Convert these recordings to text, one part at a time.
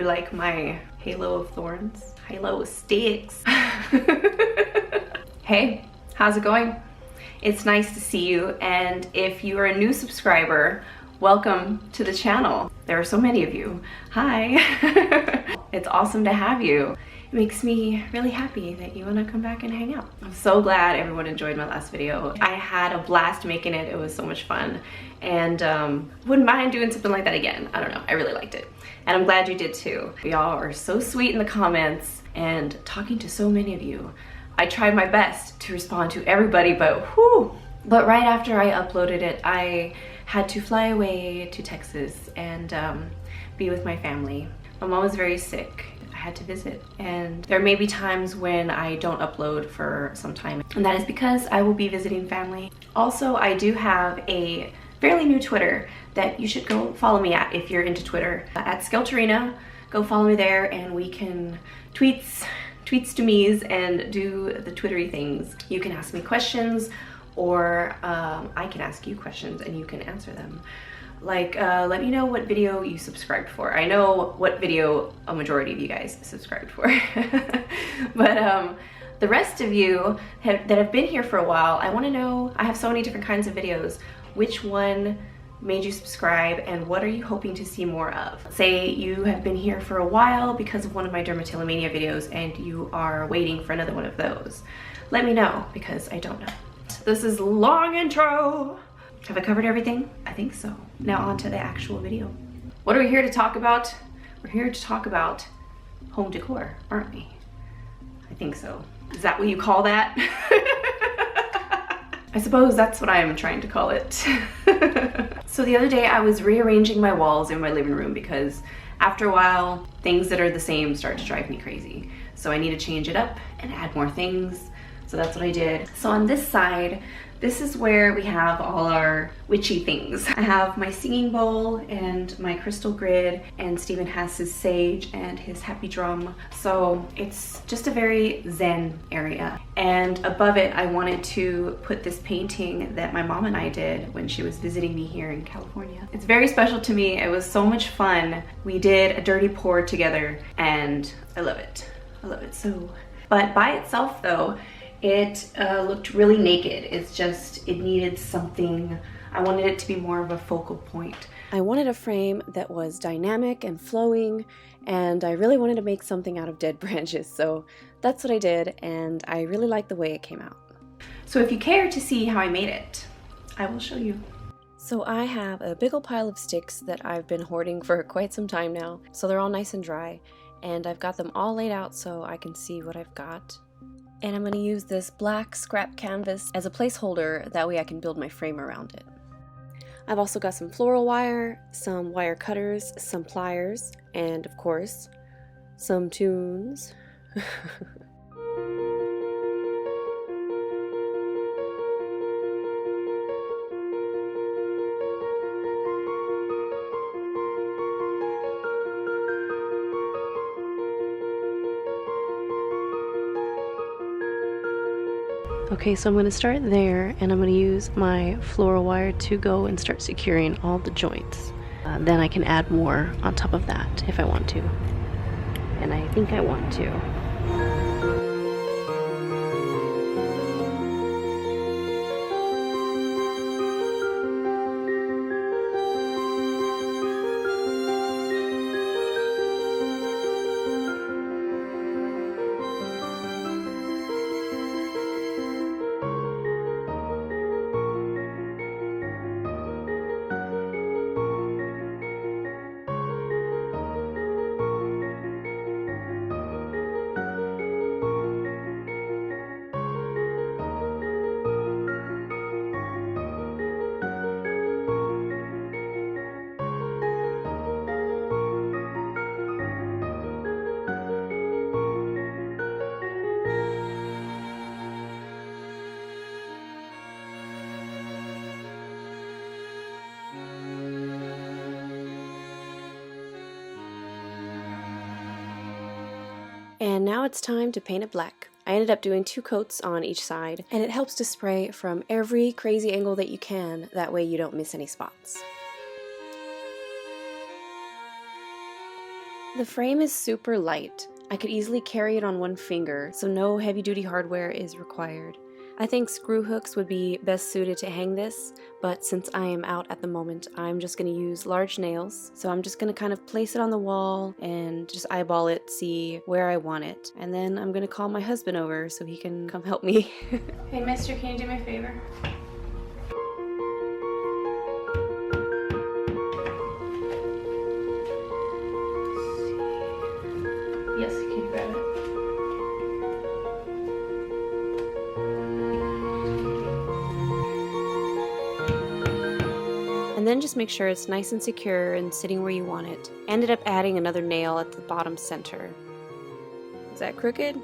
you like my halo of thorns? Halo of sticks. Hey, how's it going? It's nice to see you, and if you are a new subscriber, welcome to the channel. There are so many of you. Hi. It's awesome to have you. It makes me really happy that you want to come back and hang out. I'm so glad everyone enjoyed my last video. I had a blast making it. It was so much fun, and wouldn't mind doing something like that again. I don't know, I really liked it, and I'm glad you did too. Y'all are so sweet in the comments and talking to so many of you. I tried my best to respond to everybody, but whew. But right after I uploaded it, I had to fly away to Texas and be with my family. My mom was very sick. I had to visit, and there may be times when I don't upload for some time, and that is because I will be visiting family. Also, I do have a fairly new Twitter that you should go follow me at if you're into Twitter. At Skelterina, go follow me there, and we can tweets to me's and do the Twittery things. You can ask me questions, or I can ask you questions and you can answer them. Like, let me know what video you subscribed for. I know what video a majority of you guys subscribed for. But the rest of you that have been here for a while, I want to know, I have so many different kinds of videos. Which one made you subscribe, and what are you hoping to see more of? Say you have been here for a while because of one of my dermatillomania videos and you are waiting for another one of those. Let me know, because I don't know. This is a long intro. Have I covered everything? I think so. Now on to the actual video. What are we here to talk about? We're here to talk about home decor, aren't we? I think so. Is that what you call that? I suppose that's what I am trying to call it. So the other day I was rearranging my walls in my living room because after a while, things that are the same start to drive me crazy. So I need to change it up and add more things. So that's what I did. So on this side, this is where we have all our witchy things. I have my singing bowl and my crystal grid, and Stephen has his sage and his happy drum. So it's just a very zen area. And above it, I wanted to put this painting that my mom and I did when she was visiting me here in California. It's very special to me. It was so much fun. We did a dirty pour together and I love it. I love it so. But by itself though, it looked really naked. It's just, it needed something. I wanted it to be more of a focal point. I wanted a frame that was dynamic and flowing, and I really wanted to make something out of dead branches. So that's what I did, and I really like the way it came out. So if you care to see how I made it, I will show you. So I have a big old pile of sticks that I've been hoarding for quite some time now. So they're all nice and dry, and I've got them all laid out so I can see what I've got. And I'm going to use this black scrap canvas as a placeholder, that way I can build my frame around it. I've also got some floral wire, some wire cutters, some pliers, and of course, some tunes. Okay, so I'm going to start there, and I'm going to use my floral wire to go and start securing all the joints. Then I can add more on top of that if I want to. And I think I want to. And now it's time to paint it black. I ended up doing 2 coats on each side, and it helps to spray from every crazy angle that you can, that way you don't miss any spots. The frame is super light. I could easily carry it on one finger, so no heavy-duty hardware is required. I think screw hooks would be best suited to hang this, but since I am out at the moment, I'm just going to use large nails. So I'm just going to kind of place it on the wall and just eyeball it, see where I want it. And then I'm going to call my husband over so he can come help me. Hey mister, can you do me a favor? Yes, can you grab it? And then just make sure it's nice and secure and sitting where you want it. Ended up adding another nail at the bottom center. Is that crooked?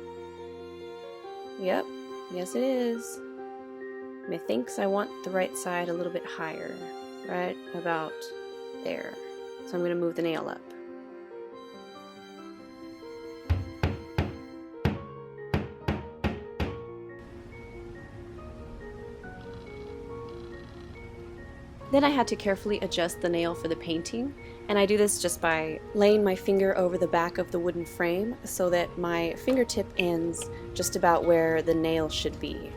Yep, yes it is. Methinks I want the right side a little bit higher, right about there. So I'm going to move the nail up. Then I had to carefully adjust the nail for the painting, and I do this just by laying my finger over the back of the wooden frame so that my fingertip ends just about where the nail should be.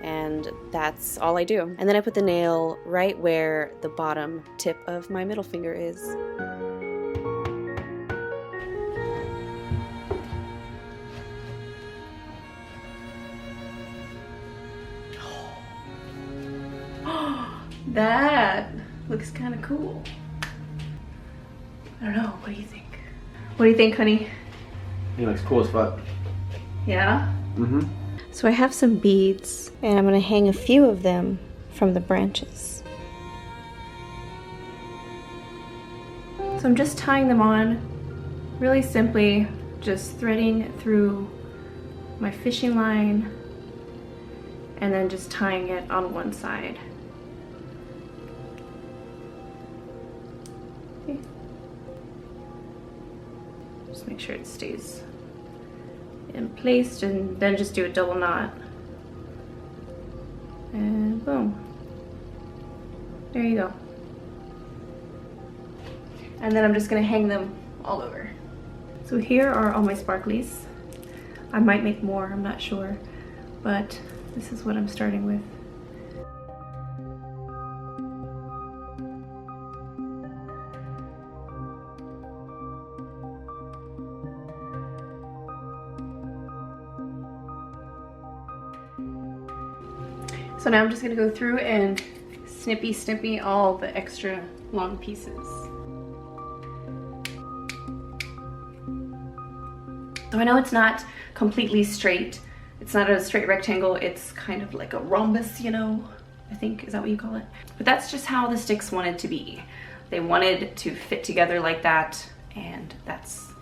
And that's all I do. And then I put the nail right where the bottom tip of my middle finger is. That looks kind of cool. I don't know, what do you think? What do you think, honey? He looks cool as fuck. Yeah? Mm-hmm. So I have some beads, and I'm going to hang a few of them from the branches. So I'm just tying them on really simply, just threading through my fishing line and then just tying it on one side. Okay. Just make sure it stays in place, and then just do a double knot. And boom. There you go. And then I'm just gonna hang them all over. So here are all my sparklies. I might make more, I'm not sure, but this is what I'm starting with. So now I'm just gonna go through and snippy all the extra long pieces. So I know it's not completely straight. It's not a straight rectangle, it's kind of like a rhombus, you know, I think, is that what you call it? But that's just how the sticks wanted to be. They wanted to fit together like that, and that's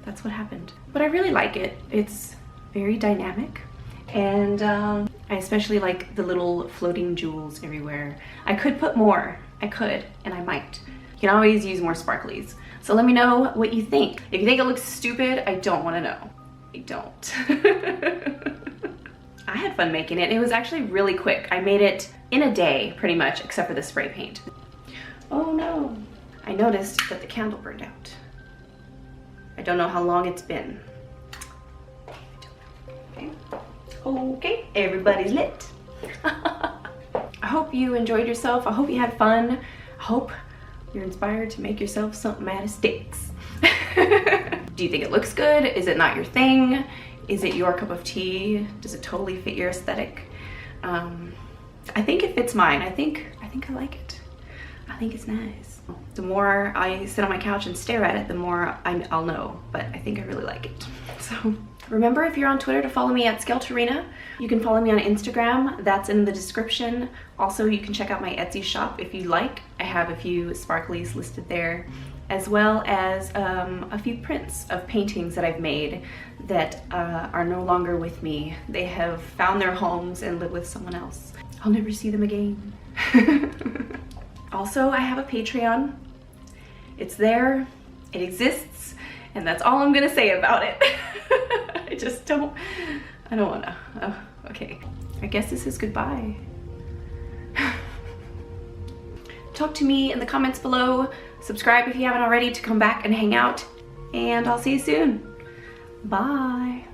what happened. But I really like it. It's very dynamic, and I especially like the little floating jewels everywhere. I could put more, I could, and I might. You can always use more sparklies. So let me know what you think. If you think it looks stupid, I don't want to know. I don't. I had fun making it. It was actually really quick. I made it in a day, pretty much, except for the spray paint. Oh no. I noticed that the candle burned out. I don't know how long it's been. Okay, okay, everybody's lit. I hope you enjoyed yourself. I hope you had fun. I hope you're inspired to make yourself something out of sticks. Do you think it looks good? Is it not your thing? Is it your cup of tea? Does it totally fit your aesthetic? I think it fits mine. I think I like it. I think it's nice. The more I sit on my couch and stare at it, the more I'll know, but I think I really like it. So remember, if you're on Twitter, to follow me at Skelterina. You can follow me on Instagram, that's in the description. Also, you can check out my Etsy shop if you like. I have a few sparklies listed there, as well as a few prints of paintings that I've made that are no longer with me. They have found their homes and live with someone else. I'll never see them again. Also, I have a Patreon. It's there, it exists, and that's all I'm gonna say about it. I don't wanna. Oh, okay. I guess this is goodbye. Talk to me in the comments below. Subscribe if you haven't already to come back and hang out. and I'll see you soon. Bye.